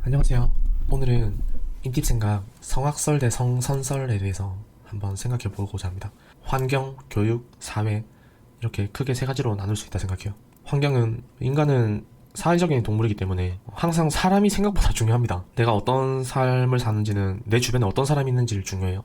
안녕하세요. 오늘은 인팁생각 성악설 대 성선설에 대해서 한번 생각해 보고자 합니다. 환경, 교육, 사회 이렇게 크게 세 가지로 나눌 수 있다 생각해요. 환경은 인간은 사회적인 동물이기 때문에 항상 사람이 생각보다 중요합니다. 내가 어떤 삶을 사는지는 내 주변에 어떤 사람이 있는지를 중요해요.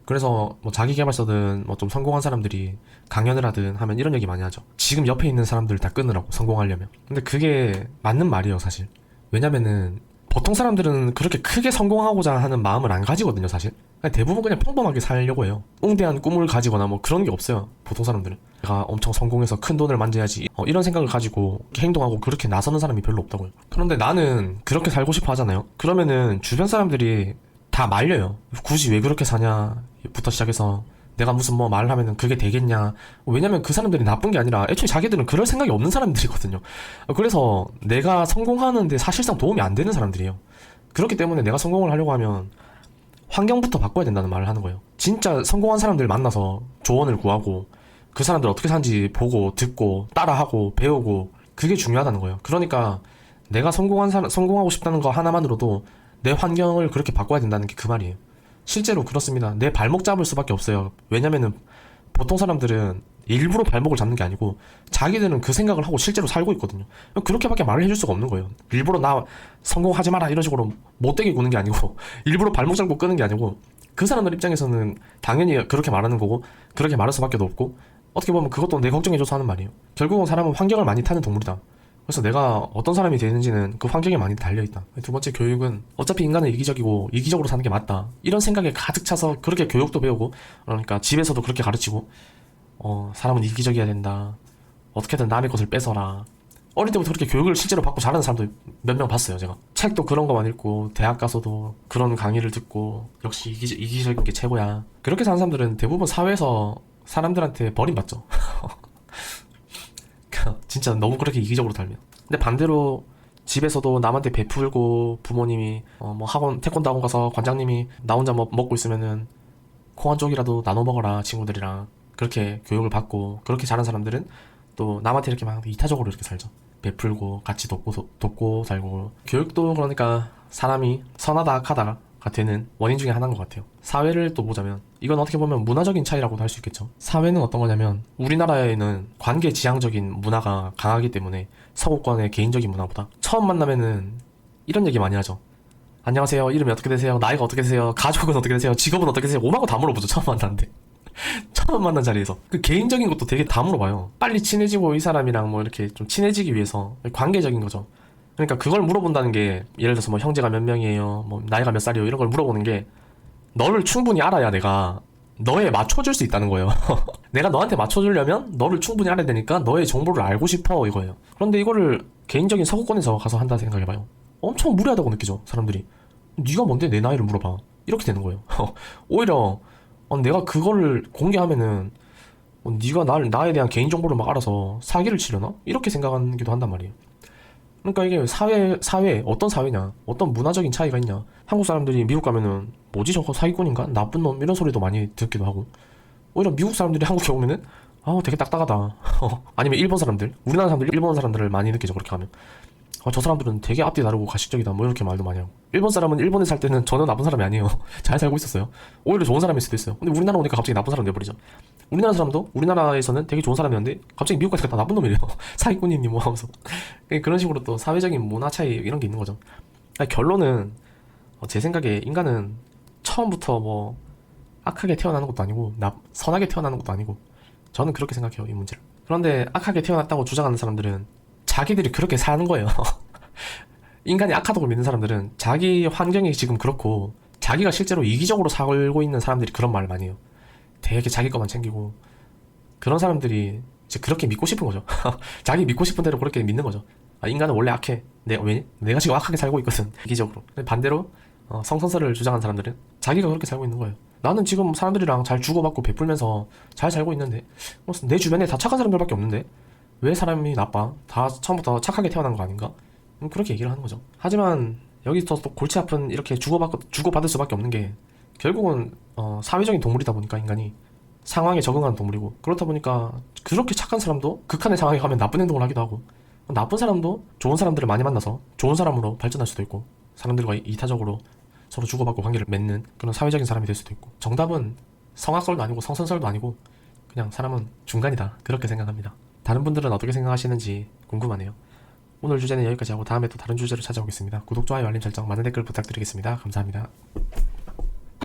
그래서 뭐 자기계발서든 뭐 좀 성공한 사람들이 강연을 하든 하면 이런 얘기 많이 하죠. 지금 옆에 있는 사람들 다 끊으라고 성공하려면. 근데 그게 맞는 말이에요, 사실. 왜냐면은 보통 사람들은 그렇게 크게 성공하고자 하는 마음을 안 가지거든요, 사실. 대부분 그냥 평범하게 살려고 해요. 웅대한 꿈을 가지거나 뭐 그런 게 없어요, 보통 사람들은. 내가 엄청 성공해서 큰 돈을 만져야지, 이런 생각을 가지고 행동하고 그렇게 나서는 사람이 별로 없다고요. 그런데 나는 그렇게 살고 싶어 하잖아요. 그러면은 주변 사람들이 다 말려요. 굳이 왜 그렇게 사냐부터 시작해서 내가 무슨 뭐 말을 하면은 그게 되겠냐. 왜냐면 그 사람들이 나쁜 게 아니라 애초에 자기들은 그럴 생각이 없는 사람들이거든요. 그래서 내가 성공하는데 사실상 도움이 안 되는 사람들이에요. 그렇기 때문에 내가 성공을 하려고 하면 환경부터 바꿔야 된다는 말을 하는 거예요. 진짜 성공한 사람들 만나서 조언을 구하고 그 사람들 어떻게 사는지 보고 듣고 따라하고 배우고 그게 중요하다는 거예요. 그러니까 내가 성공하고 싶다는 거 하나만으로도 내 환경을 그렇게 바꿔야 된다는 게 그 말이에요. 실제로 그렇습니다. 내 발목 잡을 수밖에 없어요. 왜냐면은 보통 사람들은 일부러 발목을 잡는 게 아니고 자기들은 그 생각을 하고 실제로 살고 있거든요. 그렇게밖에 말을 해줄 수가 없는 거예요. 일부러 나 성공하지 마라 이런 식으로 못되게 구는 게 아니고 일부러 발목 잡고 끄는 게 아니고 그 사람들 입장에서는 당연히 그렇게 말하는 거고 그렇게 말할 수밖에 없고 어떻게 보면 그것도 내 걱정해줘서 하는 말이에요. 결국은 사람은 환경을 많이 타는 동물이다. 그래서 내가 어떤 사람이 되는지는 그 환경에 많이 달려있다. 두 번째, 교육은 어차피 인간은 이기적이고 이기적으로 사는 게 맞다. 이런 생각에 가득 차서 그렇게 교육도 배우고, 그러니까 집에서도 그렇게 가르치고, 사람은 이기적이어야 된다. 어떻게든 남의 것을 뺏어라. 어릴 때부터 그렇게 교육을 실제로 받고 잘하는 사람도 몇 명 봤어요, 제가. 책도 그런 거만 읽고, 대학 가서도 그런 강의를 듣고, 역시 이기적인 게 최고야. 그렇게 사는 사람들은 대부분 사회에서 사람들한테 버림받죠. 진짜 너무 그렇게 이기적으로 살면. 근데 반대로 집에서도 남한테 베풀고 부모님이 뭐 학원 태권도 학원 가서 관장님이 나 혼자 뭐 먹고 있으면은 콩 한 쪽이라도 나눠 먹어라 친구들이랑 그렇게 교육을 받고 그렇게 자란 사람들은 또 남한테 이렇게 막 이타적으로 이렇게 살죠. 베풀고 같이 돕고 살고. 교육도 그러니까 사람이 선하다 악하다가 되는 원인 중에 하나인 것 같아요. 사회를 또 보자면 이건 어떻게 보면 문화적인 차이라고도 할 수 있겠죠. 사회는 어떤 거냐면 우리나라에는 관계 지향적인 문화가 강하기 때문에 서구권의 개인적인 문화보다 처음 만나면은 이런 얘기 많이 하죠. 안녕하세요. 이름이 어떻게 되세요? 나이가 어떻게 되세요? 가족은 어떻게 되세요? 직업은 어떻게 되세요? 오만 거 다 물어보죠. 처음 만났는데. 처음 만난 자리에서 그 개인적인 것도 되게 다 물어봐요. 빨리 친해지고 이 사람이랑 뭐 이렇게 좀 친해지기 위해서 관계적인 거죠. 그러니까 그걸 물어본다는 게 예를 들어서 뭐 형제가 몇 명이에요, 뭐 나이가 몇 살이에요 이런 걸 물어보는 게 너를 충분히 알아야 내가 너에 맞춰줄 수 있다는 거예요. 내가 너한테 맞춰주려면 너를 충분히 알아야 되니까 너의 정보를 알고 싶어 이거예요. 그런데 이거를 개인적인 서구권에서 가서 한다 생각해봐요. 엄청 무례하다고 느끼죠 사람들이. 네가 뭔데 내 나이를 물어봐 이렇게 되는 거예요. 오히려 내가 그거를 공개하면은 네가 나에 대한 개인 정보를 막 알아서 사기를 치려나 이렇게 생각하기도 한단 말이에요. 그러니까 이게 사회 어떤 사회냐, 어떤 문화적인 차이가 있냐. 한국 사람들이 미국 가면은 뭐지 저거 사기꾼인가, 나쁜 놈 이런 소리도 많이 듣기도 하고. 오히려 미국 사람들이 한국에 오면은 되게 딱딱하다. 아니면 일본 사람들, 우리나라 사람들 일본 사람들을 많이 느끼죠 그렇게 하면. 저 사람들은 되게 앞뒤 다르고 가식적이다 뭐 이렇게 말도 많이 하고. 일본 사람은 일본에 살 때는 전혀 나쁜 사람이 아니에요. 잘 살고 있었어요. 오히려 좋은 사람일 수도 있어요. 근데 우리나라 오니까 갑자기 나쁜 사람 돼버리죠. 우리나라 사람도 우리나라에서는 되게 좋은 사람이었는데 갑자기 미국 가니까 다 나쁜 놈이래요. 사기꾼이니 뭐 하면서. 그런 식으로 또 사회적인 문화 차이 이런 게 있는 거죠. 결론은 제 생각에 인간은 처음부터 뭐 악하게 태어나는 것도 아니고 선하게 태어나는 것도 아니고 저는 그렇게 생각해요 이 문제를. 그런데 악하게 태어났다고 주장하는 사람들은 자기들이 그렇게 사는 거예요. 인간이 악하다고 믿는 사람들은 자기 환경이 지금 그렇고 자기가 실제로 이기적으로 살고 있는 사람들이 그런 말을 많이 해요. 되게 자기 것만 챙기고 그런 사람들이 이제 그렇게 믿고 싶은 거죠. 자기 믿고 싶은 대로 그렇게 믿는 거죠. 인간은 원래 악해. 내가 지금 악하게 살고 있거든. 이기적으로. 반대로 성선설을 주장한 사람들은 자기가 그렇게 살고 있는 거예요. 나는 지금 사람들이랑 잘 주고받고 베풀면서 잘 살고 있는데 내 주변에 다 착한 사람들밖에 없는데 왜 사람이 나빠? 다 처음부터 착하게 태어난 거 아닌가? 그렇게 얘기를 하는 거죠. 하지만 여기서 또 골치 아픈 이렇게 주고받을 수밖에 없는 게 결국은 사회적인 동물이다 보니까 인간이 상황에 적응하는 동물이고 그렇다 보니까 그렇게 착한 사람도 극한의 상황에 가면 나쁜 행동을 하기도 하고 나쁜 사람도 좋은 사람들을 많이 만나서 좋은 사람으로 발전할 수도 있고 사람들과 이타적으로 서로 주고받고 관계를 맺는 그런 사회적인 사람이 될 수도 있고, 정답은 성악설도 아니고 성선설도 아니고 그냥 사람은 중간이다, 그렇게 생각합니다. 다른 분들은 어떻게 생각하시는지 궁금하네요. 오늘 주제는 여기까지 하고 다음에 또 다른 주제로 찾아오겠습니다. 구독, 좋아요, 알림 설정, 많은 댓글 부탁드리겠습니다. 감사합니다.